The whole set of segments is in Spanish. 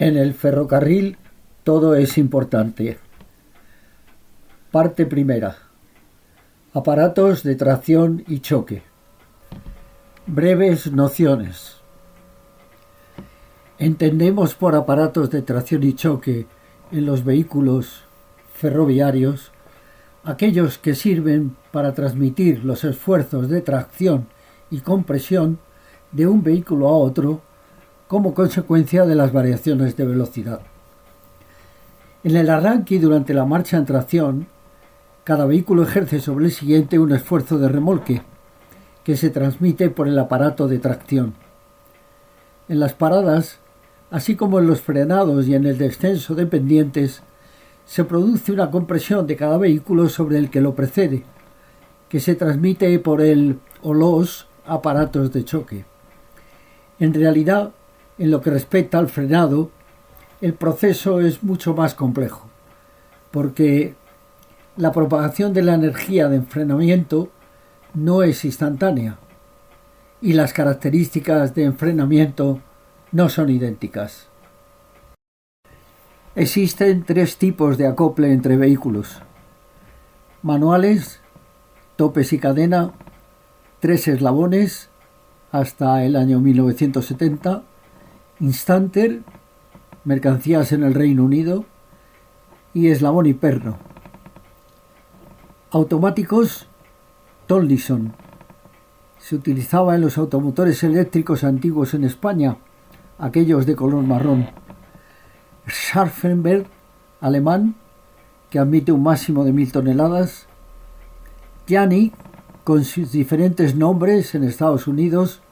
En el ferrocarril todo es importante. Parte primera. Aparatos de tracción y choque. Breves nociones. Entendemos por aparatos de tracción y choque en los vehículos ferroviarios aquellos que sirven para transmitir los esfuerzos de tracción y compresión de un vehículo a otro como consecuencia de las variaciones de velocidad. En el arranque y durante la marcha en tracción, cada vehículo ejerce sobre el siguiente un esfuerzo de remolque que se transmite por el aparato de tracción. En las paradas, así como en los frenados y en el descenso de pendientes, se produce una compresión de cada vehículo sobre el que lo precede, que se transmite por el o los aparatos de choque. En realidad, en lo que respecta al frenado, el proceso es mucho más complejo, porque la propagación de la energía de enfrenamiento no es instantánea y las características de enfrenamiento no son idénticas. Existen tres tipos de acople entre vehículos: manuales, topes y cadena, 3 eslabones hasta el año 1970, instanter, mercancías en el Reino Unido, y eslabón y perno. Automáticos, Tomlinson. Se utilizaba en los automotores eléctricos antiguos en España, aquellos de color marrón. Scharfenberg, alemán, que admite un máximo de 1000 toneladas. Jani, con sus diferentes nombres en Estados Unidos,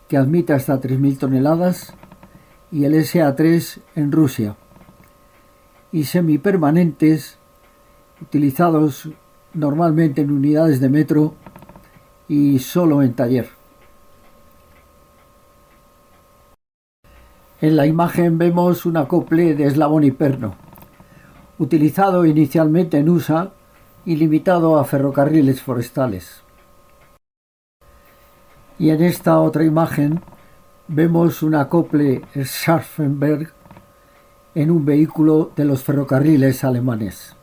que admite hasta 3000 toneladas. Y el SA3 en Rusia. Y semipermanentes, utilizados normalmente en unidades de metro y solo en taller. En la imagen vemos un acople de eslabón y perno, utilizado inicialmente en USA y limitado a ferrocarriles forestales. Y en esta otra imagen vemos un acople Scharfenberg en un vehículo de los ferrocarriles alemanes.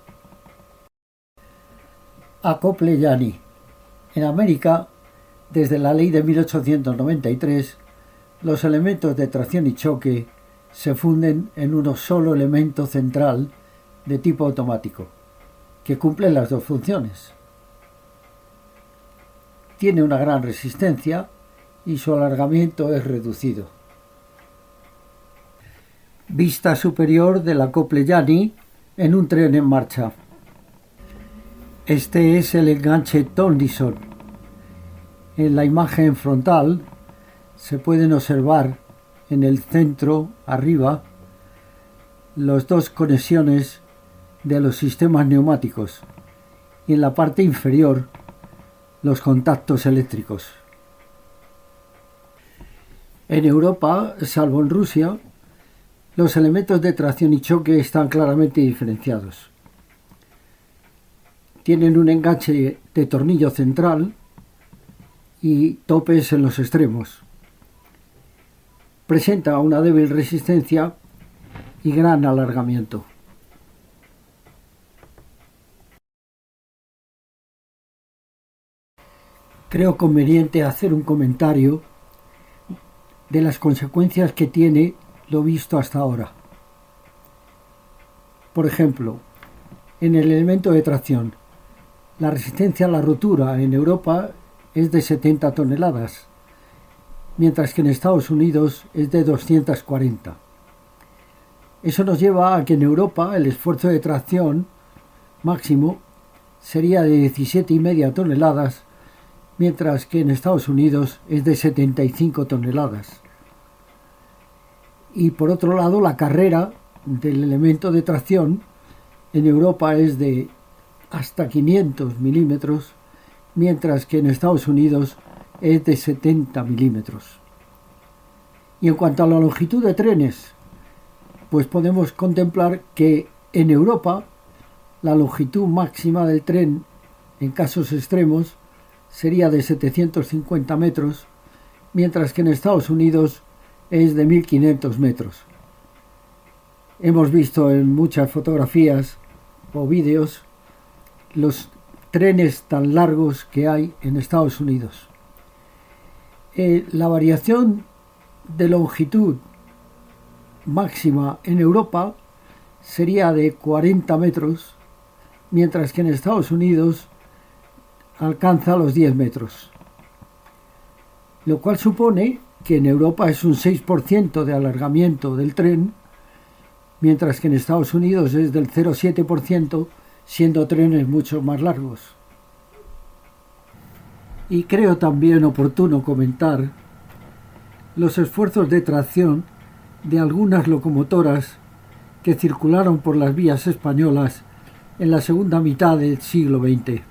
Acople Jani. En América, desde la ley de 1893, los elementos de tracción y choque se funden en uno solo elemento central de tipo automático, que cumple las dos funciones. Tiene una gran resistencia y su alargamiento es reducido. Vista superior del acople Jani en un tren en marcha. Este es el enganche Tomlinson. En la imagen frontal se pueden observar en el centro, arriba, las dos conexiones de los sistemas neumáticos y en la parte inferior los contactos eléctricos. En Europa, salvo en Rusia, los elementos de tracción y choque están claramente diferenciados. Tienen un enganche de tornillo central y topes en los extremos. Presenta una débil resistencia y gran alargamiento. Creo conveniente hacer un comentario de las consecuencias que tiene lo visto hasta ahora. Por ejemplo, en el elemento de tracción, la resistencia a la rotura en Europa es de 70 toneladas, mientras que en Estados Unidos es de 240. Eso nos lleva a que en Europa el esfuerzo de tracción máximo sería de 17,5 toneladas, mientras que en Estados Unidos es de 75 toneladas. Y por otro lado, la carrera del elemento de tracción en Europa es de hasta 500 milímetros, mientras que en Estados Unidos es de 70 milímetros. Y en cuanto a la longitud de trenes, pues podemos contemplar que en Europa la longitud máxima del tren, en casos extremos, sería de 750 metros, mientras que en Estados Unidos es de 1500 metros. Hemos visto en muchas fotografías o vídeos los trenes tan largos que hay en Estados Unidos. La variación de longitud máxima en Europa sería de 40 metros, mientras que en Estados Unidos alcanza los 10 metros, lo cual supone que en Europa es un 6% de alargamiento del tren, mientras que en Estados Unidos es del 0,7%, siendo trenes mucho más largos. Y creo también oportuno comentar los esfuerzos de tracción de algunas locomotoras que circularon por las vías españolas en la segunda mitad del siglo XX.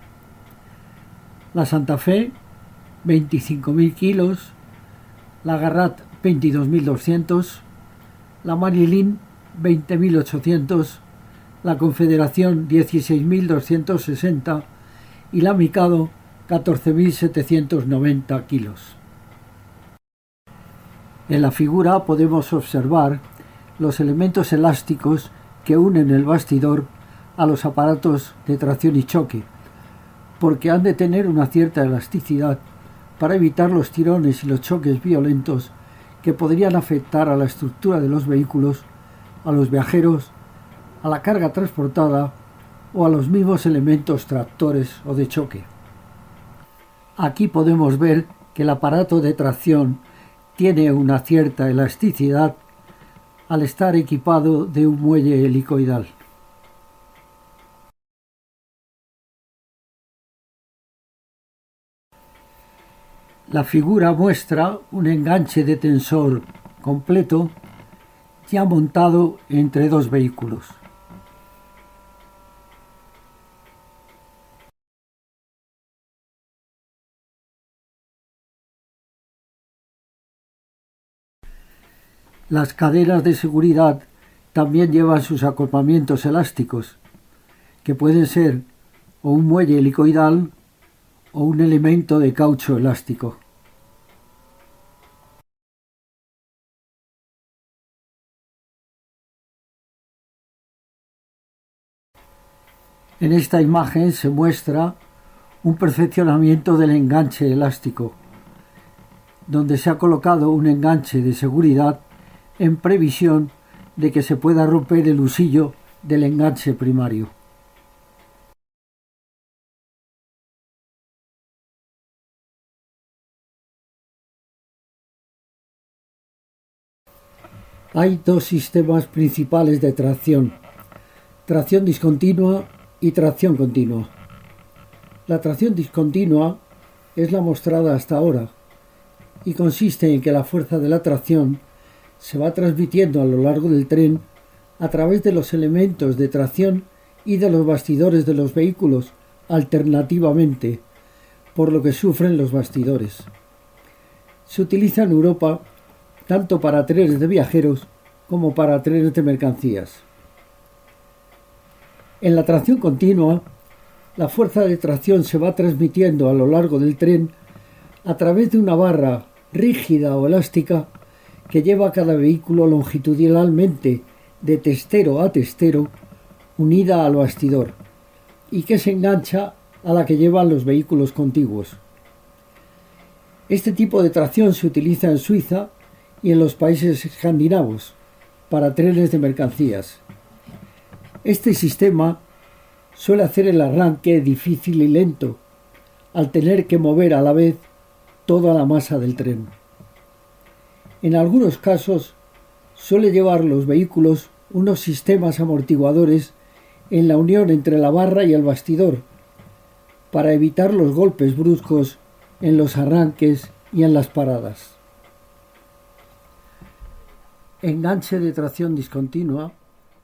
La Santa Fe, 25.000 kilos, la Garrat, 22.200, la Marilyn, 20.800, la Confederación, 16.260 y la Mikado, 14.790 kilos. En la figura podemos observar los elementos elásticos que unen el bastidor a los aparatos de tracción y choque, porque han de tener una cierta elasticidad para evitar los tirones y los choques violentos que podrían afectar a la estructura de los vehículos, a los viajeros, a la carga transportada o a los mismos elementos tractores o de choque. Aquí podemos ver que el aparato de tracción tiene una cierta elasticidad al estar equipado de un muelle helicoidal. La figura muestra un enganche de tensor completo ya montado entre dos vehículos. Las cadenas de seguridad también llevan sus acoplamientos elásticos, que pueden ser o un muelle helicoidal o un elemento de caucho elástico. En esta imagen se muestra un perfeccionamiento del enganche elástico, donde se ha colocado un enganche de seguridad en previsión de que se pueda romper el husillo del enganche primario. Hay dos sistemas principales de tracción: tracción discontinua y tracción continua. La tracción discontinua es la mostrada hasta ahora y consiste en que la fuerza de la tracción se va transmitiendo a lo largo del tren a través de los elementos de tracción y de los bastidores de los vehículos alternativamente, por lo que sufren los bastidores. Se utiliza en Europa tanto para trenes de viajeros como para trenes de mercancías. En la tracción continua, la fuerza de tracción se va transmitiendo a lo largo del tren a través de una barra rígida o elástica que lleva a cada vehículo longitudinalmente de testero a testero unida al bastidor y que se engancha a la que llevan los vehículos contiguos. Este tipo de tracción se utiliza en Suiza y en los países escandinavos para trenes de mercancías. Este sistema suele hacer el arranque difícil y lento, al tener que mover a la vez toda la masa del tren. En algunos casos suele llevar los vehículos unos sistemas amortiguadores en la unión entre la barra y el bastidor, para evitar los golpes bruscos en los arranques y en las paradas. Enganche de tracción discontinua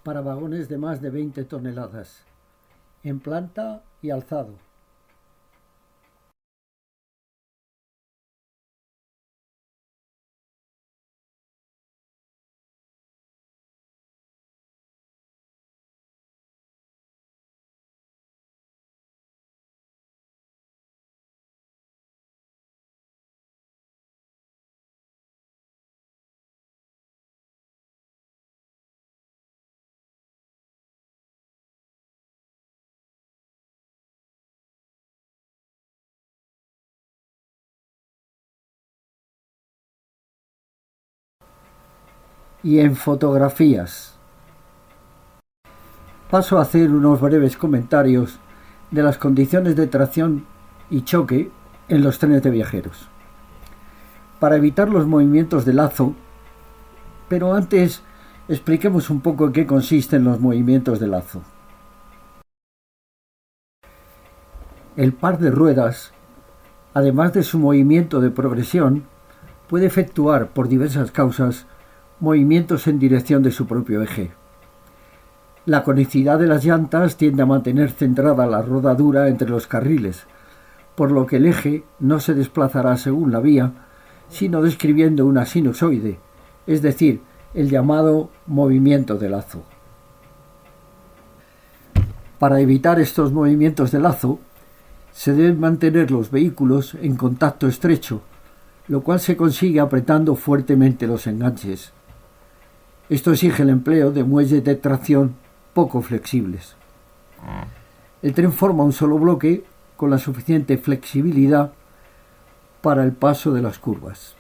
para vagones de más de 20 toneladas, en planta y alzado. y en fotografías. Paso a hacer unos breves comentarios de las condiciones de tracción y choque en los trenes de viajeros, para evitar los movimientos de lazo, pero antes expliquemos un poco en qué consisten los movimientos de lazo. El par de ruedas, además de su movimiento de progresión, puede efectuar por diversas causas movimientos en dirección de su propio eje. La conicidad de las llantas tiende a mantener centrada la rodadura entre los carriles, por lo que el eje no se desplazará según la vía, sino describiendo una sinusoide, es decir, el llamado movimiento de lazo. Para evitar estos movimientos de lazo, se deben mantener los vehículos en contacto estrecho, lo cual se consigue apretando fuertemente los enganches. Esto exige el empleo de muelles de tracción poco flexibles. El tren forma un solo bloque con la suficiente flexibilidad para el paso de las curvas.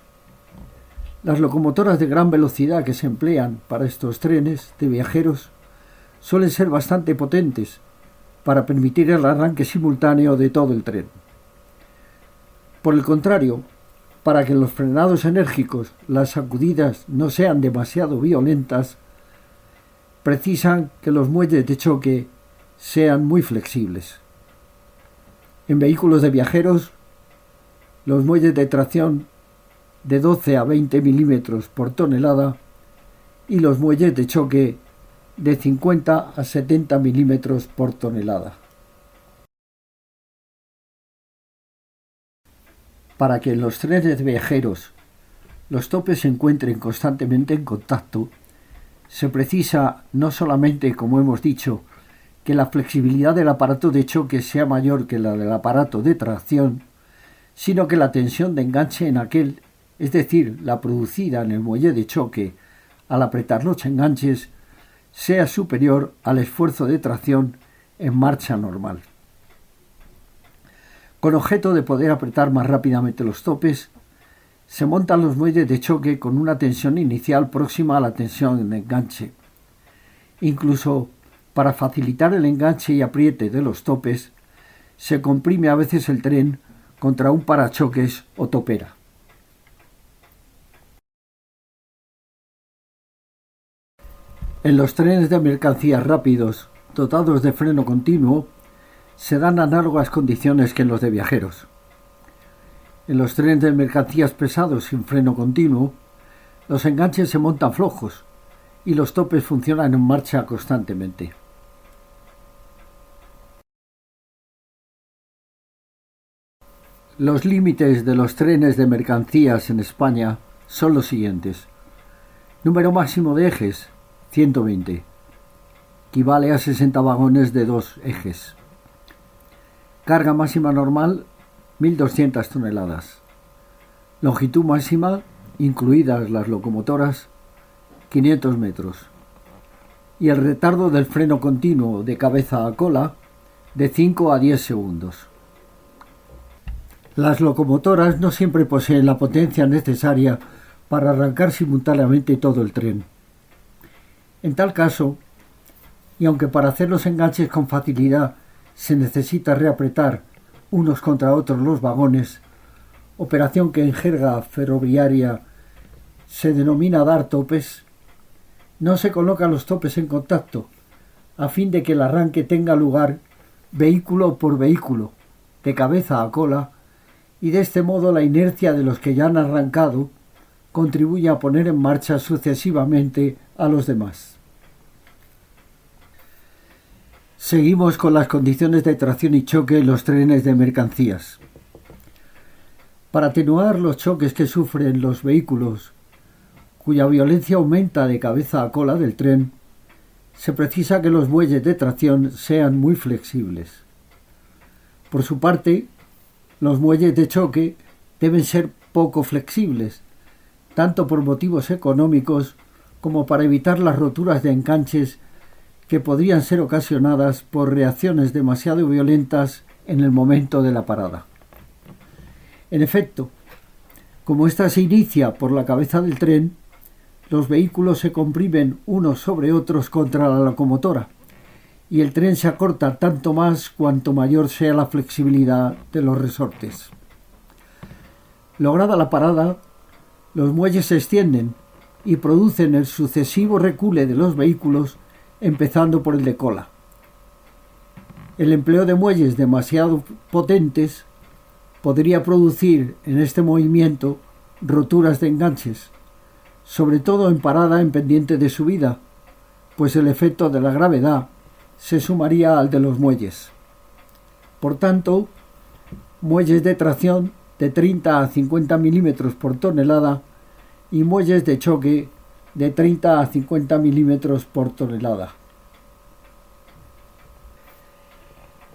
Las locomotoras de gran velocidad que se emplean para estos trenes de viajeros suelen ser bastante potentes para permitir el arranque simultáneo de todo el tren. Por el contrario, para que los frenados enérgicos, las sacudidas no sean demasiado violentas, precisan que los muelles de choque sean muy flexibles. En vehículos de viajeros, los muelles de tracción de 12 a 20 milímetros por tonelada y los muelles de choque de 50 a 70 milímetros por tonelada. Para que en los trenes de viajeros los topes se encuentren constantemente en contacto, se precisa no solamente, como hemos dicho, que la flexibilidad del aparato de choque sea mayor que la del aparato de tracción, sino que la tensión de enganche en aquel, es decir, la producida en el muelle de choque al apretar los enganches, sea superior al esfuerzo de tracción en marcha normal. Con objeto de poder apretar más rápidamente los topes, se montan los muelles de choque con una tensión inicial próxima a la tensión de enganche. Incluso para facilitar el enganche y apriete de los topes, se comprime a veces el tren contra un parachoques o topera. En los trenes de mercancías rápidos, dotados de freno continuo, se dan análogas condiciones que en los de viajeros. En los trenes de mercancías pesados sin freno continuo, los enganches se montan flojos y los topes funcionan en marcha constantemente. Los límites de los trenes de mercancías en España son los siguientes. Número máximo de ejes, 120. Equivale a 60 vagones de 2 ejes. Carga máxima normal, 1.200 toneladas. Longitud máxima, incluidas las locomotoras, 500 metros. Y el retardo del freno continuo de cabeza a cola, de 5 a 10 segundos. Las locomotoras no siempre poseen la potencia necesaria para arrancar simultáneamente todo el tren. En tal caso, y aunque para hacer los enganches con facilidad se necesita reapretar unos contra otros los vagones, operación que en jerga ferroviaria se denomina dar topes, no se colocan los topes en contacto, a fin de que el arranque tenga lugar vehículo por vehículo, de cabeza a cola, y de este modo la inercia de los que ya han arrancado contribuye a poner en marcha sucesivamente a los demás. Seguimos con las condiciones de tracción y choque en los trenes de mercancías. Para atenuar los choques que sufren los vehículos, cuya violencia aumenta de cabeza a cola del tren, se precisa que los muelles de tracción sean muy flexibles. Por su parte, los muelles de choque deben ser poco flexibles, tanto por motivos económicos como para evitar las roturas de enganches que podrían ser ocasionadas por reacciones demasiado violentas en el momento de la parada. En efecto, como ésta se inicia por la cabeza del tren, los vehículos se comprimen unos sobre otros contra la locomotora y el tren se acorta tanto más cuanto mayor sea la flexibilidad de los resortes. Lograda la parada, los muelles se extienden y producen el sucesivo recule de los vehículos, empezando por el de cola. El empleo de muelles demasiado potentes podría producir en este movimiento roturas de enganches, sobre todo en parada en pendiente de subida, pues el efecto de la gravedad se sumaría al de los muelles. Por tanto, muelles de tracción de 30 a 50 milímetros por tonelada y muelles de choque de 30 a 50 milímetros por tonelada.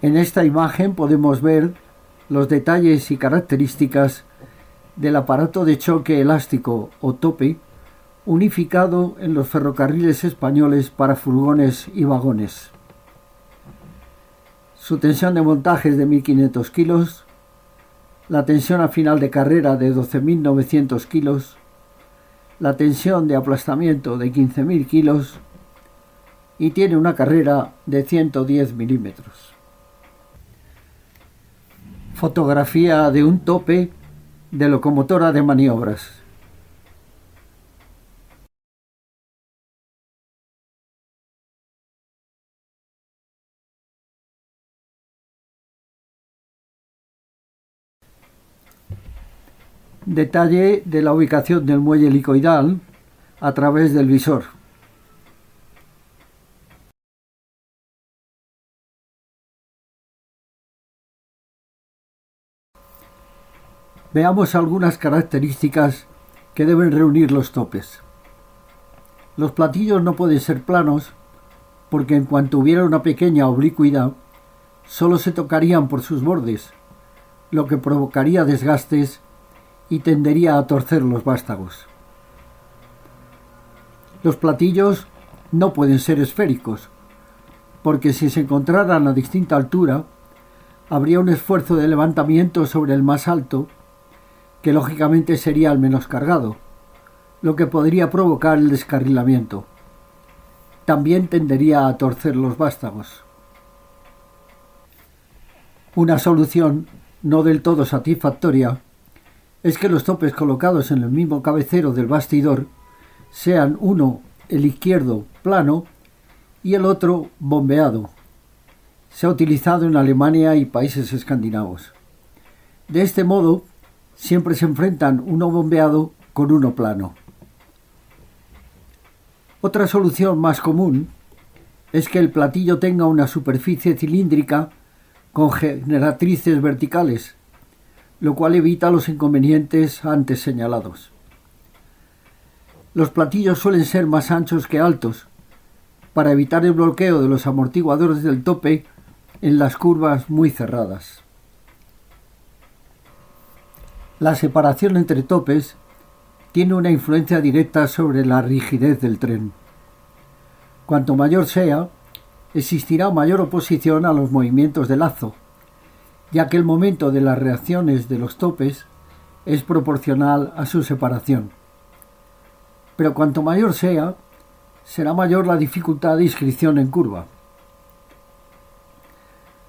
En esta imagen podemos ver los detalles y características del aparato de choque elástico o tope unificado en los ferrocarriles españoles para furgones y vagones. Su tensión de montaje es de 1.500 kilos, la tensión a final de carrera de 12.900 kilos, la tensión de aplastamiento de 15.000 kilos y tiene una carrera de 110 milímetros. Fotografía de un tope de locomotora de maniobras. Detalle de la ubicación del muelle helicoidal a través del visor. Veamos algunas características que deben reunir los topes. Los platillos no pueden ser planos porque en cuanto hubiera una pequeña oblicuidad, solo se tocarían por sus bordes, lo que provocaría desgastes y tendería a torcer los vástagos. Los platillos no pueden ser esféricos, porque si se encontraran a distinta altura, habría un esfuerzo de levantamiento sobre el más alto, que lógicamente sería el menos cargado, lo que podría provocar el descarrilamiento. También tendería a torcer los vástagos. Una solución no del todo satisfactoria es que los topes colocados en el mismo cabecero del bastidor sean uno, el izquierdo, plano y el otro bombeado. Se ha utilizado en Alemania y países escandinavos. De este modo, siempre se enfrentan uno bombeado con uno plano. Otra solución más común es que el platillo tenga una superficie cilíndrica con generatrices verticales, lo cual evita los inconvenientes antes señalados. Los platillos suelen ser más anchos que altos, para evitar el bloqueo de los amortiguadores del tope en las curvas muy cerradas. La separación entre topes tiene una influencia directa sobre la rigidez del tren. Cuanto mayor sea, existirá mayor oposición a los movimientos de lazo, ya que el momento de las reacciones de los topes es proporcional a su separación. Pero cuanto mayor sea, será mayor la dificultad de inscripción en curva.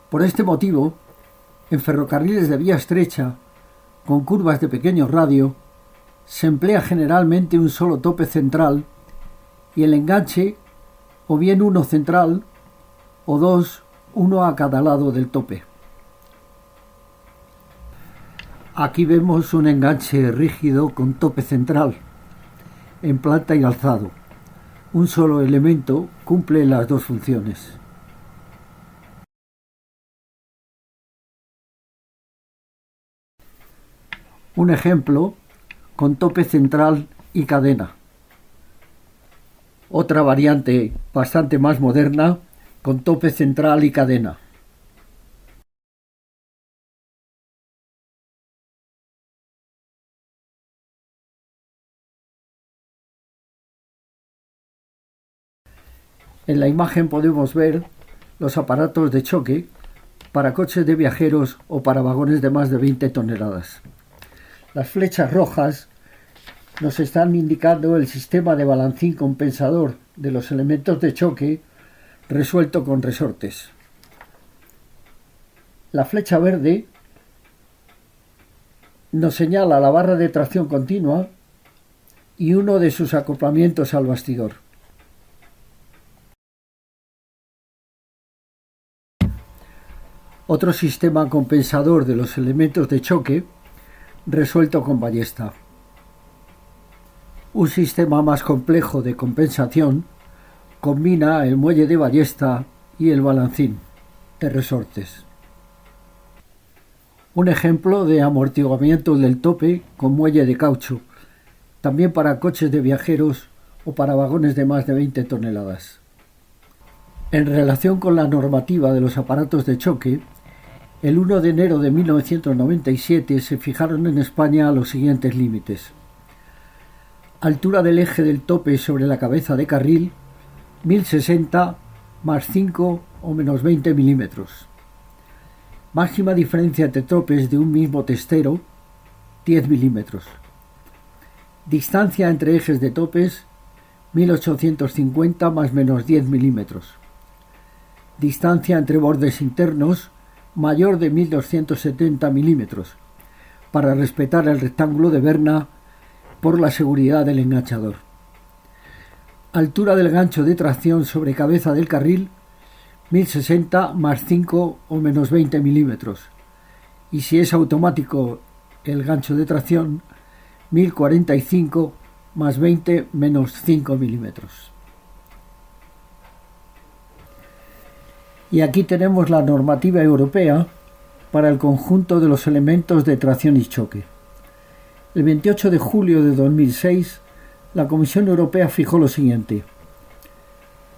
Por este motivo, en ferrocarriles de vía estrecha, con curvas de pequeño radio, se emplea generalmente un solo tope central y el enganche o bien uno central o dos, uno a cada lado del tope. Aquí vemos un enganche rígido con tope central, en planta y alzado. Un solo elemento cumple las dos funciones. Un ejemplo con tope central y cadena. Otra variante bastante más moderna con tope central y cadena. En la imagen podemos ver los aparatos de choque para coches de viajeros o para vagones de más de 20 toneladas. Las flechas rojas nos están indicando el sistema de balancín compensador de los elementos de choque resuelto con resortes. La flecha verde nos señala la barra de tracción continua y uno de sus acoplamientos al bastidor. Otro sistema compensador de los elementos de choque resuelto con ballesta. Un sistema más complejo de compensación combina el muelle de ballesta y el balancín de resortes. Un ejemplo de amortiguamiento del tope con muelle de caucho, también para coches de viajeros o para vagones de más de 20 toneladas. En relación con la normativa de los aparatos de choque, el 1 de enero de 1997 se fijaron en España los siguientes límites. Altura del eje del tope sobre la cabeza de carril, 1060 más 5 o menos 20 milímetros. Máxima diferencia entre topes de un mismo testero, 10 milímetros. Distancia entre ejes de topes, 1850 más menos 10 milímetros. Distancia entre bordes internos, mayor de 1270 milímetros, para respetar el rectángulo de Berna por la seguridad del enganchador. Altura del gancho de tracción sobre cabeza del carril, 1060 más 5 o menos 20 milímetros, y si es automático el gancho de tracción, 1045 más 20 menos 5 milímetros. Y aquí tenemos la normativa europea para el conjunto de los elementos de tracción y choque. El 28 de julio de 2006, la Comisión Europea fijó lo siguiente.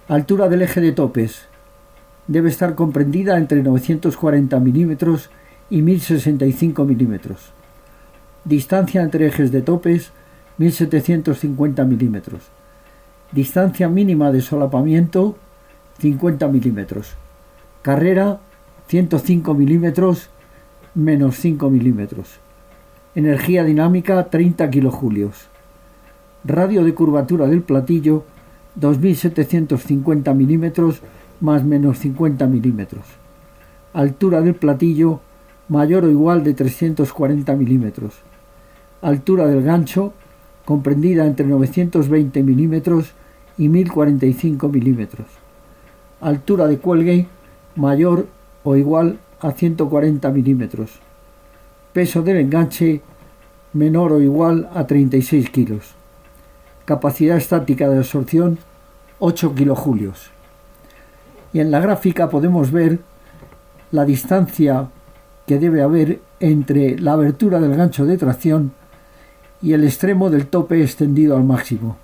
Altura del eje de topes debe estar comprendida entre 940 milímetros y 1065 milímetros. Distancia entre ejes de topes, 1750 milímetros. Distancia mínima de solapamiento, 50 milímetros. Carrera, 105 milímetros, menos 5 milímetros. Energía dinámica, 30 kilojulios. Radio de curvatura del platillo, 2750 milímetros, más menos 50 milímetros. Altura del platillo, mayor o igual de 340 milímetros. Altura del gancho, comprendida entre 920 milímetros y 1045 milímetros. Altura de cuelgue, mayor o igual a 140 milímetros. Peso del enganche, menor o igual a 36 kilos. Capacidad estática de absorción, 8 kilojulios. Y en la gráfica podemos ver la distancia que debe haber entre la abertura del gancho de tracción y el extremo del tope extendido al máximo.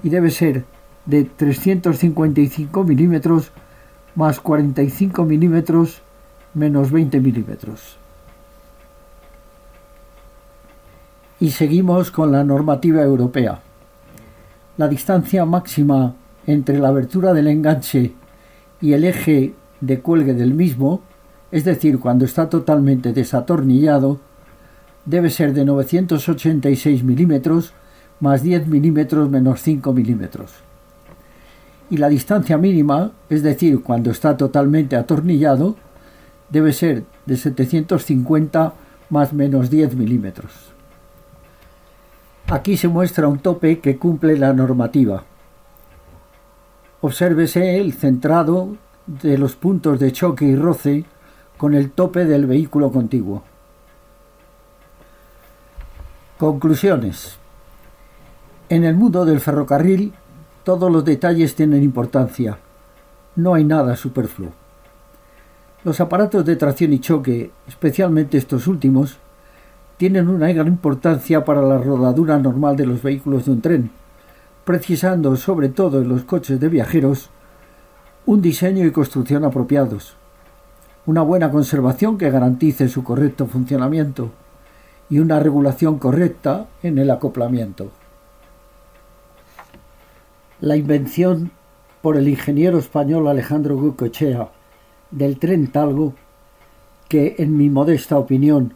Y debe ser de 355 milímetros más 45 milímetros menos 20 milímetros. Y seguimos con la normativa europea. La distancia máxima entre la abertura del enganche y el eje de cuelgue del mismo, es decir, cuando está totalmente desatornillado, debe ser de 986 milímetros más 10 milímetros menos 5 milímetros. Y la distancia mínima, es decir, cuando está totalmente atornillado, debe ser de 750 más menos 10 milímetros. Aquí se muestra un tope que cumple la normativa. Obsérvese el centrado de los puntos de choque y roce con el tope del vehículo contiguo. Conclusiones. En el mundo del ferrocarril, todos los detalles tienen importancia. No hay nada superfluo. Los aparatos de tracción y choque, especialmente estos últimos, tienen una gran importancia para la rodadura normal de los vehículos de un tren, precisando, sobre todo en los coches de viajeros, un diseño y construcción apropiados, una buena conservación que garantice su correcto funcionamiento y una regulación correcta en el acoplamiento. La invención por el ingeniero español Alejandro Goicoechea del tren Talgo, que en mi modesta opinión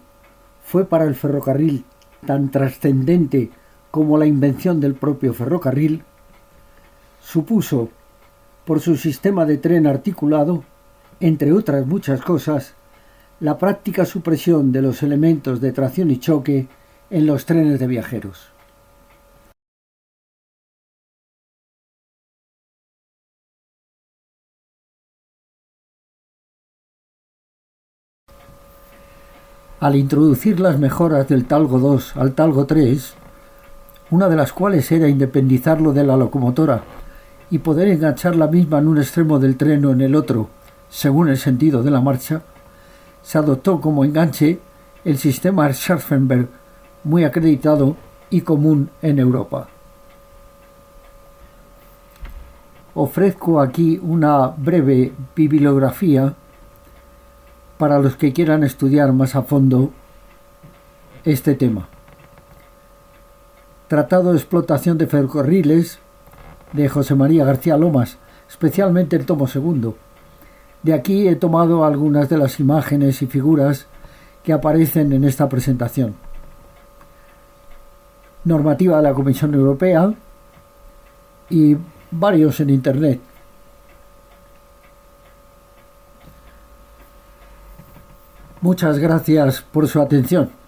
fue para el ferrocarril tan trascendente como la invención del propio ferrocarril, supuso, por su sistema de tren articulado, entre otras muchas cosas, la práctica supresión de los elementos de tracción y choque en los trenes de viajeros. Al introducir las mejoras del Talgo 2 al Talgo 3, una de las cuales era independizarlo de la locomotora y poder enganchar la misma en un extremo del tren o en el otro, según el sentido de la marcha, se adoptó como enganche el sistema Scharfenberg, muy acreditado y común en Europa. Ofrezco aquí una breve bibliografía para los que quieran estudiar más a fondo este tema. Tratado de explotación de ferrocarriles de José María García Lomas, especialmente el tomo segundo. De aquí he tomado algunas de las imágenes y figuras que aparecen en esta presentación. Normativa de la Comisión Europea y varios en Internet. Muchas gracias por su atención.